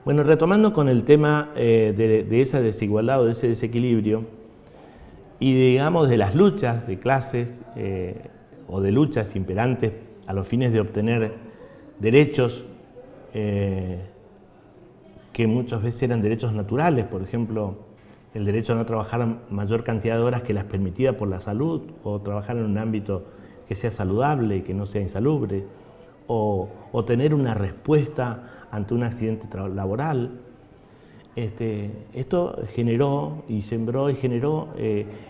Bueno, retomando con el tema de esa desigualdad o de ese desequilibrio y digamos de las luchas de clases o de luchas imperantes a los fines de obtener derechos que muchas veces eran derechos naturales, por ejemplo, el derecho a no trabajar mayor cantidad de horas que las permitidas por la salud, o trabajar en un ámbito que sea saludable y que no sea insalubre, o tener una respuesta ante un accidente laboral. Esto generó y sembró y generó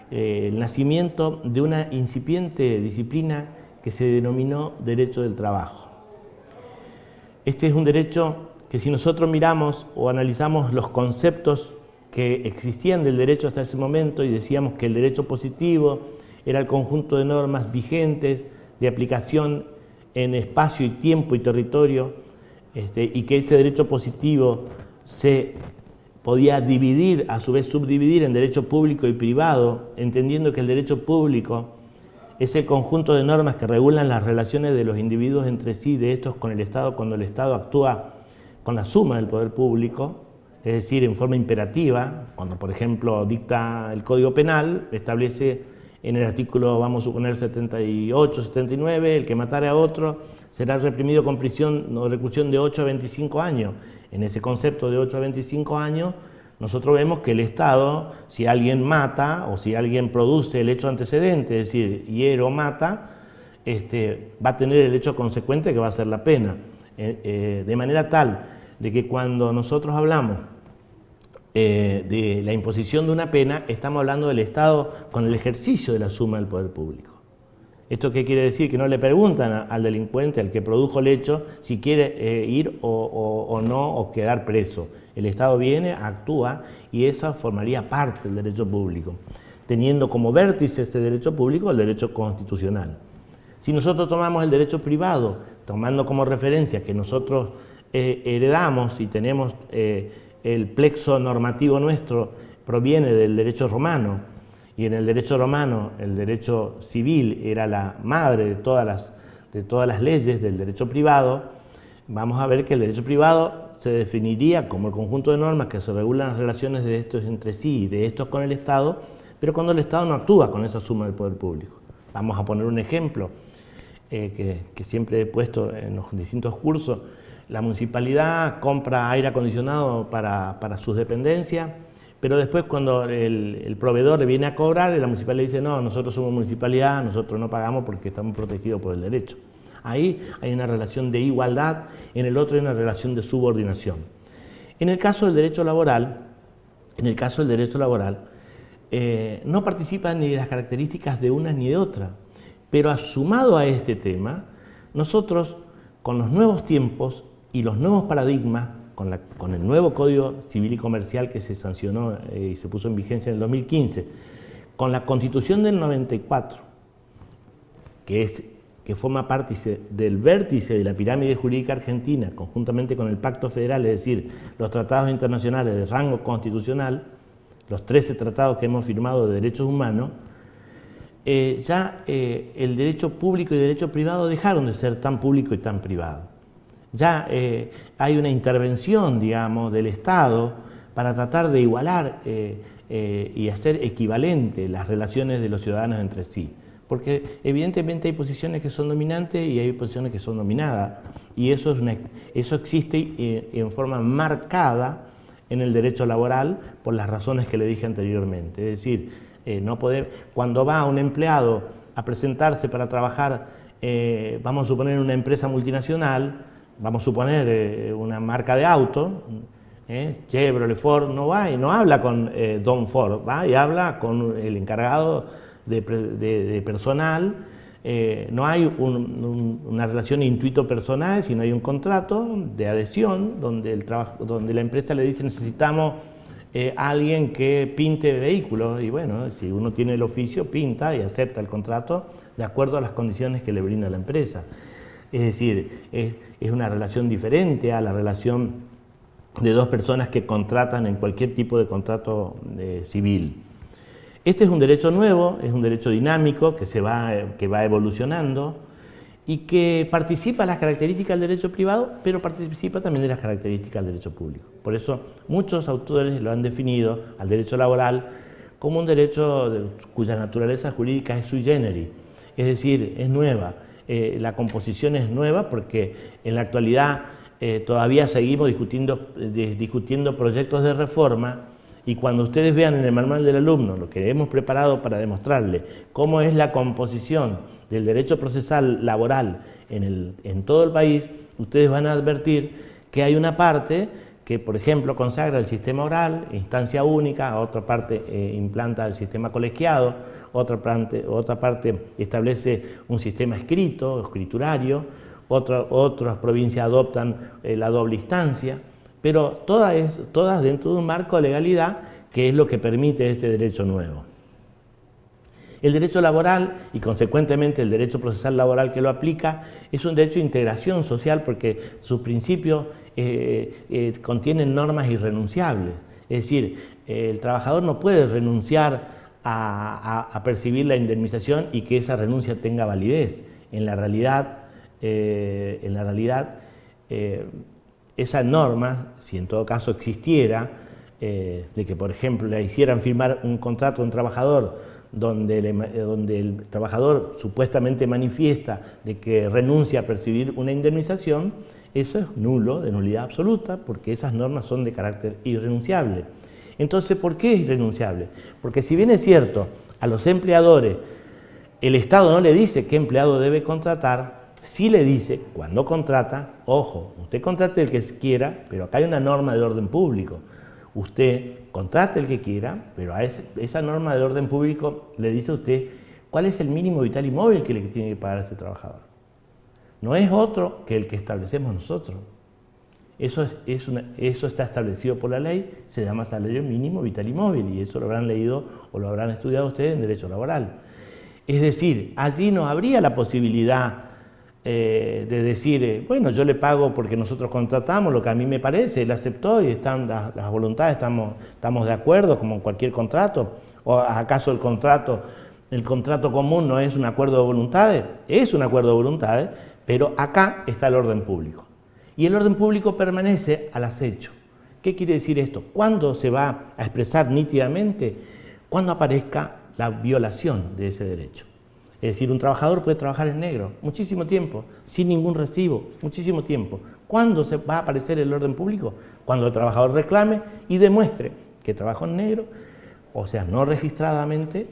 el nacimiento de una incipiente disciplina que se denominó derecho del trabajo. Este es un derecho que, si nosotros miramos o analizamos los conceptos que existían del derecho hasta ese momento y decíamos que el derecho positivo era el conjunto de normas vigentes de aplicación en espacio y tiempo y territorio, y que ese derecho positivo se podía dividir, a su vez subdividir en derecho público y privado, entendiendo que el derecho público es el conjunto de normas que regulan las relaciones de los individuos entre sí, de estos con el Estado, cuando el Estado actúa con la suma del poder público, es decir, en forma imperativa, cuando por ejemplo dicta el Código Penal, establece en el artículo, vamos a suponer 78, 79, el que matare a otro será reprimido con prisión o reclusión de 8 a 25 años. En ese concepto de 8 a 25 años, nosotros vemos que el Estado, si alguien mata o si alguien produce el hecho antecedente, es decir, hiere o mata, va a tener el hecho consecuente que va a ser la pena. De manera tal de que cuando nosotros hablamos de la imposición de una pena, estamos hablando del Estado con el ejercicio de la suma del poder público. ¿Esto qué quiere decir? Que no le preguntan al delincuente, al que produjo el hecho, si quiere ir o no, o quedar preso. El Estado viene, actúa, y eso formaría parte del derecho público, teniendo como vértice ese derecho público el derecho constitucional. Si nosotros tomamos el derecho privado, tomando como referencia que nosotros heredamos y tenemos el plexo normativo nuestro proviene del derecho romano, y en el derecho romano el derecho civil era la madre de todas las leyes del derecho privado, vamos a ver que el derecho privado se definiría como el conjunto de normas que se regulan las relaciones de estos entre sí y de estos con el Estado, pero cuando el Estado no actúa con esa suma del poder público. Vamos a poner un ejemplo que siempre he puesto en los distintos cursos. La municipalidad compra aire acondicionado para sus dependencias, pero después cuando el proveedor le viene a cobrar, la municipalidad dice: no, nosotros somos municipalidad, nosotros no pagamos porque estamos protegidos por el derecho. Ahí hay una relación de igualdad, en el otro hay una relación de subordinación. En el caso del derecho laboral, no participan ni de las características de una ni de otra, pero sumado a este tema, nosotros con los nuevos tiempos y los nuevos paradigmas, con el nuevo Código Civil y Comercial que se sancionó y se puso en vigencia en el 2015, con la Constitución del 94, que forma parte del vértice de la pirámide jurídica argentina, conjuntamente con el Pacto Federal, es decir, los tratados internacionales de rango constitucional, los 13 tratados que hemos firmado de derechos humanos, el derecho público y el derecho privado dejaron de ser tan público y tan privado. Ya hay una intervención, digamos, del Estado para tratar de igualar y hacer equivalente las relaciones de los ciudadanos entre sí. Porque evidentemente hay posiciones que son dominantes y hay posiciones que son dominadas. Y eso existe en forma marcada en el derecho laboral por las razones que le dije anteriormente. Es decir, cuando va un empleado a presentarse para trabajar, vamos a suponer una empresa multinacional, vamos a suponer una marca de auto, Chevrolet, Ford, no va y no habla con Don Ford, va y habla con el encargado de personal. No hay una relación intuito personal, sino hay un contrato de adhesión donde la empresa le dice: necesitamos alguien que pinte vehículos, y bueno, si uno tiene el oficio, pinta y acepta el contrato de acuerdo a las condiciones que le brinda la empresa. Es decir, es una relación diferente a la relación de dos personas que contratan en cualquier tipo de contrato civil. Este es un derecho nuevo, es un derecho dinámico que va evolucionando, y que participa de las características del derecho privado, pero participa también de las características del derecho público. Por eso muchos autores lo han definido al derecho laboral como un derecho cuya naturaleza jurídica es sui generis, es decir, es nueva. La composición es nueva porque en la actualidad todavía seguimos discutiendo proyectos de reforma, y cuando ustedes vean en el manual del alumno lo que hemos preparado para demostrarle cómo es la composición del derecho procesal laboral en todo el país, ustedes van a advertir que hay una parte que, por ejemplo, consagra el sistema oral, instancia única, otra parte implanta el sistema colegiado, otra parte establece un sistema escrito, escriturario, otras provincias adoptan la doble instancia, pero todas dentro de un marco de legalidad que es lo que permite este derecho nuevo. El derecho laboral y consecuentemente el derecho procesal laboral que lo aplica es un derecho de integración social porque sus principios contienen normas irrenunciables. Es decir, el trabajador no puede renunciar a percibir la indemnización y que esa renuncia tenga validez. En la realidad esa norma, si en todo caso existiera, de que por ejemplo le hicieran firmar un contrato a un trabajador donde el trabajador supuestamente manifiesta de que renuncia a percibir una indemnización, eso es nulo, de nulidad absoluta, porque esas normas son de carácter irrenunciable. Entonces, ¿por qué es irrenunciable? Porque si bien es cierto, a los empleadores el Estado no le dice qué empleado debe contratar, sí le dice, cuando contrata, ojo, usted contrate el que quiera, pero acá hay una norma de orden público. Usted contrate el que quiera, pero a esa norma de orden público le dice a usted cuál es el mínimo vital y móvil que le tiene que pagar a este trabajador. No es otro que el que establecemos nosotros. Eso está establecido por la ley, se llama salario mínimo vital y móvil, y eso lo habrán leído o lo habrán estudiado ustedes en derecho laboral. Es decir, allí no habría la posibilidad de decir, bueno, yo le pago porque nosotros contratamos lo que a mí me parece, él aceptó y están las voluntades, estamos de acuerdo como en cualquier contrato, o acaso el contrato común no es un acuerdo de voluntades, es un acuerdo de voluntades, pero acá está el orden público. Y el orden público permanece al acecho. ¿Qué quiere decir esto? ¿Cuándo se va a expresar nítidamente? Cuando aparezca la violación de ese derecho. Es decir, un trabajador puede trabajar en negro muchísimo tiempo, sin ningún recibo, muchísimo tiempo. ¿Cuándo se va a aparecer el orden público? Cuando el trabajador reclame y demuestre que trabajó en negro, o sea, no registradamente,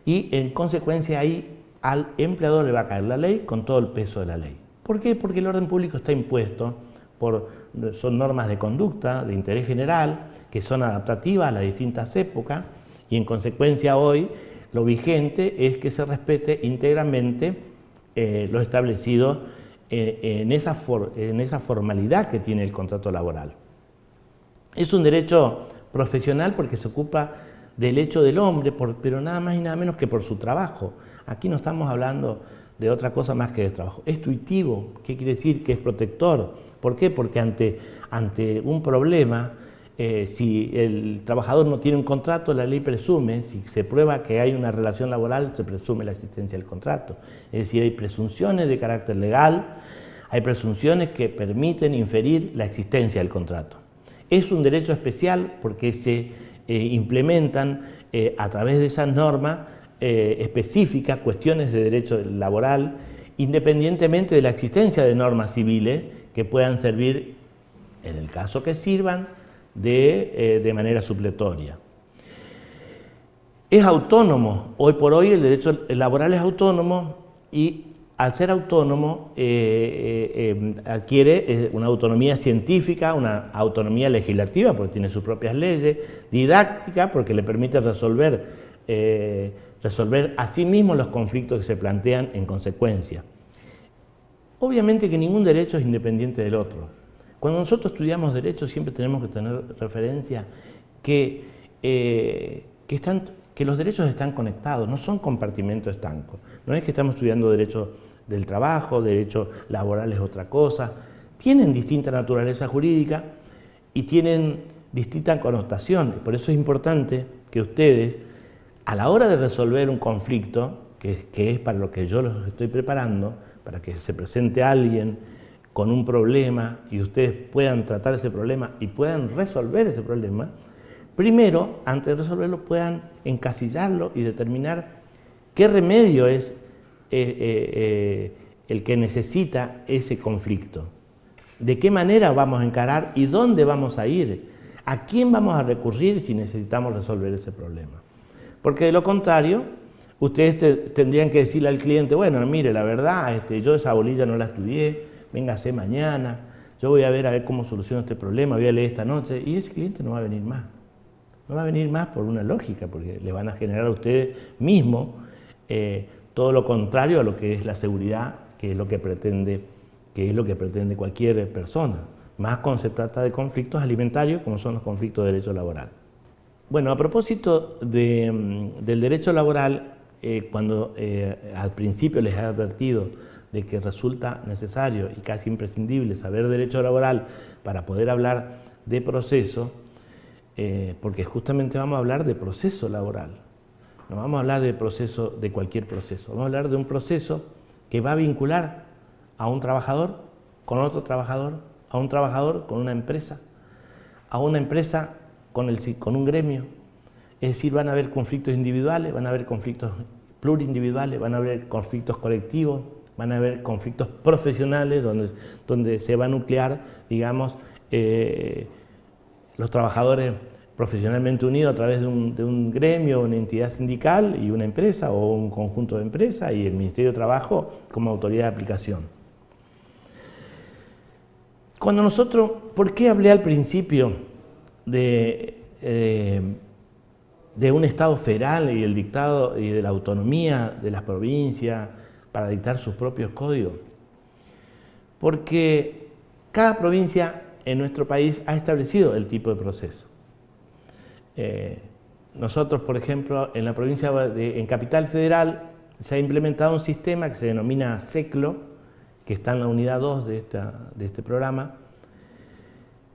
y en consecuencia ahí al empleador le va a caer la ley con todo el peso de la ley. ¿Por qué? Porque el orden público está impuesto son normas de conducta, de interés general, que son adaptativas a las distintas épocas, y en consecuencia hoy lo vigente es que se respete íntegramente lo establecido en esa formalidad que tiene el contrato laboral. Es un derecho profesional porque se ocupa del hecho del hombre, pero nada más y nada menos que por su trabajo. Aquí no estamos hablando de otra cosa más que de trabajo. Es tuitivo, ¿qué quiere decir? Que es protector. ¿Por qué? Porque ante un problema, si el trabajador no tiene un contrato, la ley presume, si se prueba que hay una relación laboral, se presume la existencia del contrato. Es decir, hay presunciones de carácter legal, hay presunciones que permiten inferir la existencia del contrato. Es un derecho especial porque se implementan a través de esas normas específicas cuestiones de derecho laboral, independientemente de la existencia de normas civiles que puedan servir, en el caso que sirvan, de manera supletoria. Es autónomo, hoy por hoy el derecho laboral es autónomo y al ser autónomo adquiere una autonomía científica, una autonomía legislativa porque tiene sus propias leyes, didáctica porque le permite resolver a sí mismo los conflictos que se plantean en consecuencia. Obviamente que ningún derecho es independiente del otro. Cuando nosotros estudiamos derecho siempre tenemos que tener referencia que los derechos están conectados, no son compartimentos estancos. No es que estamos estudiando derecho del trabajo, derecho laboral es otra cosa. Tienen distinta naturaleza jurídica y tienen distinta connotación. Por eso es importante que ustedes, a la hora de resolver un conflicto, que es para lo que yo los estoy preparando, para que se presente alguien con un problema y ustedes puedan tratar ese problema y puedan resolver ese problema, primero, antes de resolverlo, puedan encasillarlo y determinar qué remedio es el que necesita ese conflicto, de qué manera vamos a encarar y dónde vamos a ir, a quién vamos a recurrir si necesitamos resolver ese problema. Porque de lo contrario, ustedes tendrían que decirle al cliente, bueno, mire, la verdad, yo esa bolilla no la estudié, véngase mañana, yo voy a ver cómo soluciono este problema, voy a leer esta noche, y ese cliente no va a venir más. No va a venir más por una lógica, porque le van a generar a ustedes mismos todo lo contrario a lo que es la seguridad, que es lo que pretende cualquier persona. Más cuando se trata de conflictos alimentarios, como son los conflictos de derecho laboral. Bueno, a propósito del derecho laboral, cuando al principio les he advertido de que resulta necesario y casi imprescindible saber derecho laboral para poder hablar de proceso, porque justamente vamos a hablar de proceso laboral. No vamos a hablar de proceso, de cualquier proceso, vamos a hablar de un proceso que va a vincular a un trabajador con otro trabajador, a un trabajador con una empresa, a una empresa con un gremio. Es decir, van a haber conflictos individuales, van a haber conflictos plurindividuales, van a haber conflictos colectivos, van a haber conflictos profesionales donde se va a nuclear, digamos, los trabajadores profesionalmente unidos a través de un gremio, una entidad sindical y una empresa o un conjunto de empresas y el Ministerio de Trabajo como autoridad de aplicación. Cuando nosotros, ¿por qué hablé al principio de un Estado federal y el dictado y de la autonomía de las provincias para dictar sus propios códigos? Porque cada provincia en nuestro país ha establecido el tipo de proceso. Nosotros, por ejemplo, en la provincia en Capital Federal se ha implementado un sistema que se denomina SECLO, que está en la unidad 2 de este programa,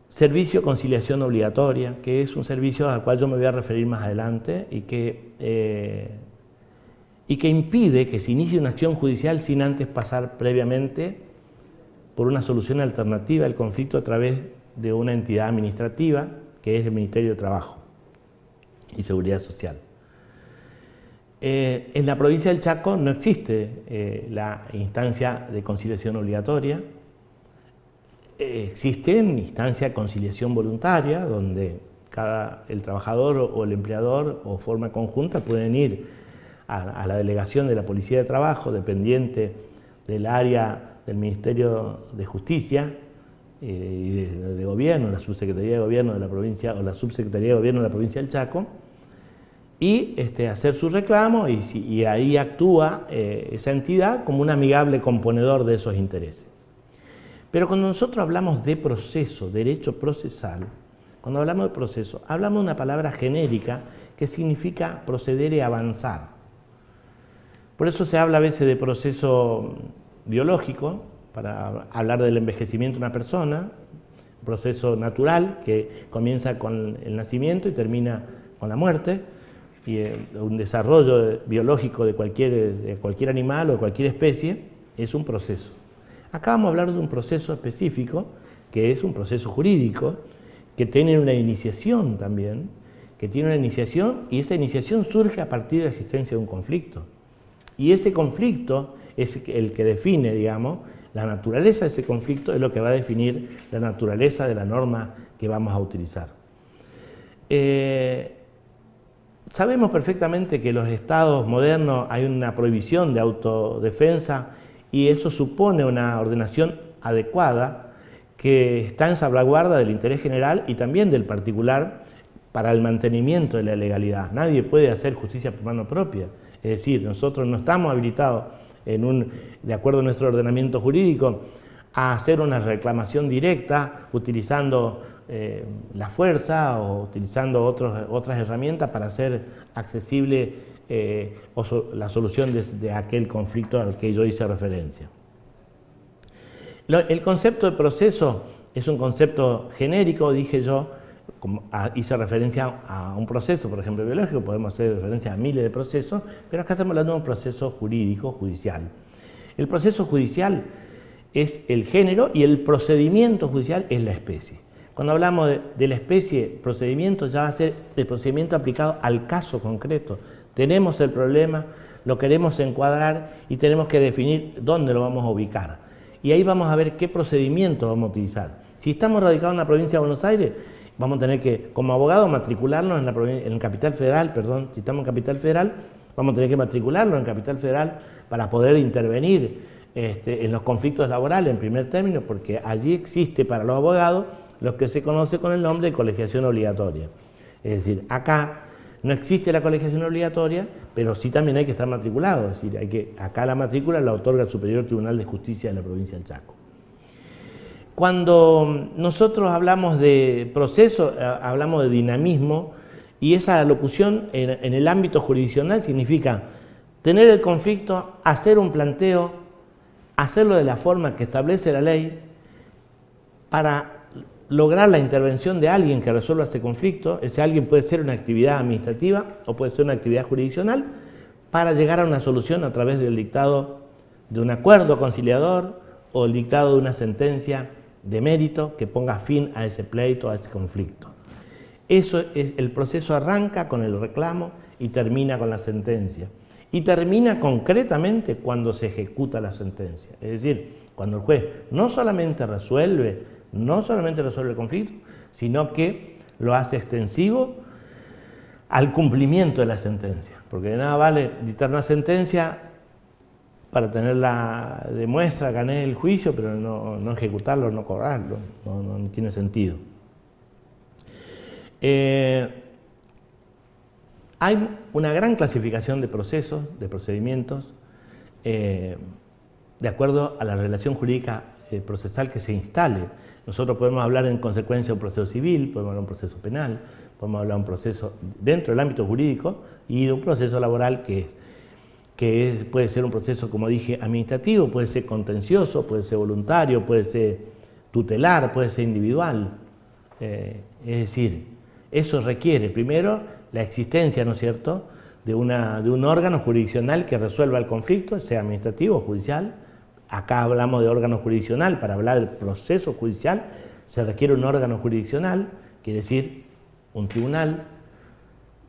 Servicio de Conciliación Obligatoria, que es un servicio al cual yo me voy a referir más adelante y que impide que se inicie una acción judicial sin antes pasar previamente por una solución alternativa al conflicto a través de una entidad administrativa, que es el Ministerio de Trabajo y Seguridad Social. En la provincia del Chaco no existe la instancia de conciliación obligatoria, existe una instancia de conciliación voluntaria, donde el trabajador o el empleador o forma conjunta pueden ir a la delegación de la Policía de Trabajo, dependiente del área del Ministerio de Justicia y de Gobierno, la Subsecretaría de Gobierno de la provincia o la Subsecretaría de Gobierno de la provincia del Chaco, y hacer su reclamo y ahí actúa esa entidad como un amigable componedor de esos intereses. Pero cuando nosotros hablamos de proceso, derecho procesal, cuando hablamos de proceso, hablamos de una palabra genérica que significa proceder y avanzar. Por eso se habla a veces de proceso biológico, para hablar del envejecimiento de una persona, un proceso natural que comienza con el nacimiento y termina con la muerte, y un desarrollo biológico de cualquier animal o de cualquier especie es un proceso. Acá vamos a hablar de un proceso específico, que es un proceso jurídico, que tiene una iniciación también, y esa iniciación surge a partir de la existencia de un conflicto. Y ese conflicto es el que define, digamos, la naturaleza de ese conflicto, es lo que va a definir la naturaleza de la norma que vamos a utilizar. Sabemos perfectamente que en los estados modernos hay una prohibición de autodefensa y eso supone una ordenación adecuada que está en salvaguarda del interés general y también del particular para el mantenimiento de la legalidad. Nadie puede hacer justicia por mano propia, es decir, nosotros no estamos habilitados, de acuerdo a nuestro ordenamiento jurídico, a hacer una reclamación directa utilizando la fuerza o utilizando otras herramientas para hacer accesible la solución de aquel conflicto al que yo hice referencia. El concepto de proceso es un concepto genérico, dije yo, hice referencia a un proceso, por ejemplo, biológico, podemos hacer referencia a miles de procesos, pero acá estamos hablando de un proceso jurídico, judicial. El proceso judicial es el género y el procedimiento judicial es la especie. Cuando hablamos de la especie, procedimiento ya va a ser el procedimiento aplicado al caso concreto. Tenemos el problema, lo queremos encuadrar y tenemos que definir dónde lo vamos a ubicar. Y ahí vamos a ver qué procedimiento vamos a utilizar. Si estamos radicados en la provincia de Buenos Aires, vamos a tener que, como abogado, matricularnos en Capital Federal, perdón, si estamos en Capital Federal, vamos a tener que matricularnos en Capital Federal para poder intervenir en los conflictos laborales en primer término, porque allí existe para los abogados lo que se conoce con el nombre de colegiación obligatoria. Es decir, acá no existe la colegiación obligatoria, pero sí también hay que estar matriculado, es decir, acá la matrícula la otorga el Superior Tribunal de Justicia de la provincia del Chaco. Cuando nosotros hablamos de proceso, hablamos de dinamismo, y esa locución en el ámbito jurisdiccional significa tener el conflicto, hacer un planteo, hacerlo de la forma que establece la ley para lograr la intervención de alguien que resuelva ese conflicto. Ese alguien puede ser una actividad administrativa o puede ser una actividad jurisdiccional para llegar a una solución a través del dictado de un acuerdo conciliador o el dictado de una sentencia de mérito que ponga fin a ese pleito, a ese conflicto. Eso es, el proceso arranca con el reclamo y termina con la sentencia. Y termina concretamente cuando se ejecuta la sentencia. Es decir, cuando el juez no solamente resuelve el conflicto, sino que lo hace extensivo al cumplimiento de la sentencia. Porque de nada vale dictar una sentencia para tenerla de muestra, ganar el juicio, pero no ejecutarlo, no cobrarlo, no tiene sentido. Hay una gran clasificación de procesos, de procedimientos, de acuerdo a la relación jurídica procesal que se instale. Nosotros podemos hablar en consecuencia de un proceso civil, podemos hablar de un proceso penal, podemos hablar de un proceso dentro del ámbito jurídico y de un proceso laboral puede ser un proceso, como dije, administrativo, puede ser contencioso, puede ser voluntario, puede ser tutelar, puede ser individual. Es decir, eso requiere primero la existencia, ¿no es cierto?, de un órgano jurisdiccional que resuelva el conflicto, sea administrativo o judicial. Acá hablamos de órgano jurisdiccional, para hablar del proceso judicial se requiere un órgano jurisdiccional, quiere decir un tribunal,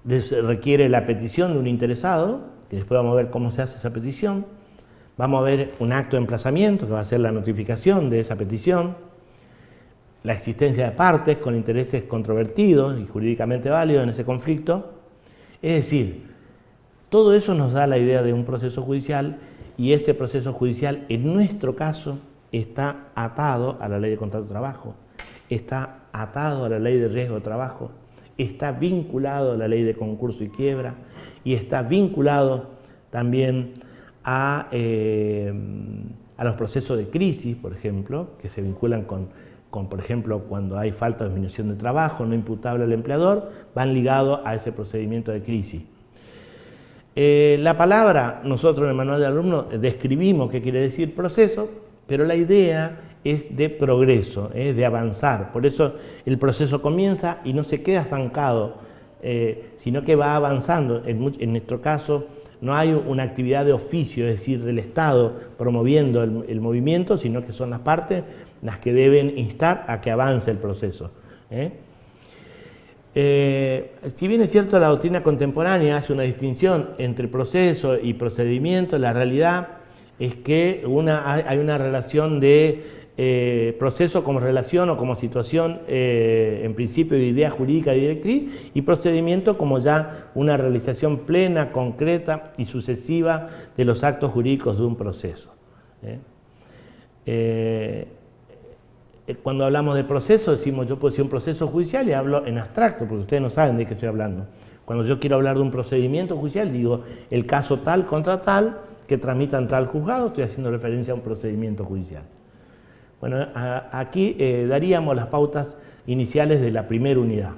se requiere la petición de un interesado, que después vamos a ver cómo se hace esa petición, vamos a ver un acto de emplazamiento, que va a ser la notificación de esa petición, la existencia de partes con intereses controvertidos y jurídicamente válidos en ese conflicto. Es decir, todo eso nos da la idea de un proceso judicial, y ese proceso judicial, en nuestro caso, está atado a la ley de contrato de trabajo, está atado a la ley de riesgo de trabajo, está vinculado a la ley de concurso y quiebra, y está vinculado también a los procesos de crisis, por ejemplo, que se vinculan con, por ejemplo, cuando hay falta de disminución de trabajo no imputable al empleador, van ligados a ese procedimiento de crisis. La palabra, nosotros en el manual de alumno describimos qué quiere decir proceso, pero la idea es de progreso, de avanzar. Por eso el proceso comienza y no se queda estancado, sino que va avanzando. En nuestro caso no hay una actividad de oficio, es decir, del Estado promoviendo el movimiento, sino que son las partes las que deben instar a que avance el proceso. Si bien es cierto, la doctrina contemporánea hace una distinción entre proceso y procedimiento, la realidad es que hay una relación de proceso como relación o como situación, en principio de idea jurídica y directriz, y procedimiento como ya una realización plena, concreta y sucesiva de los actos jurídicos de un proceso. Cuando hablamos de proceso, decimos yo puedo decir un proceso judicial y hablo en abstracto, porque ustedes no saben de qué estoy hablando. Cuando yo quiero hablar de un procedimiento judicial, digo el caso tal contra tal, que tramitan tal juzgado, estoy haciendo referencia a un procedimiento judicial. Bueno, aquí daríamos las pautas iniciales de la primera unidad.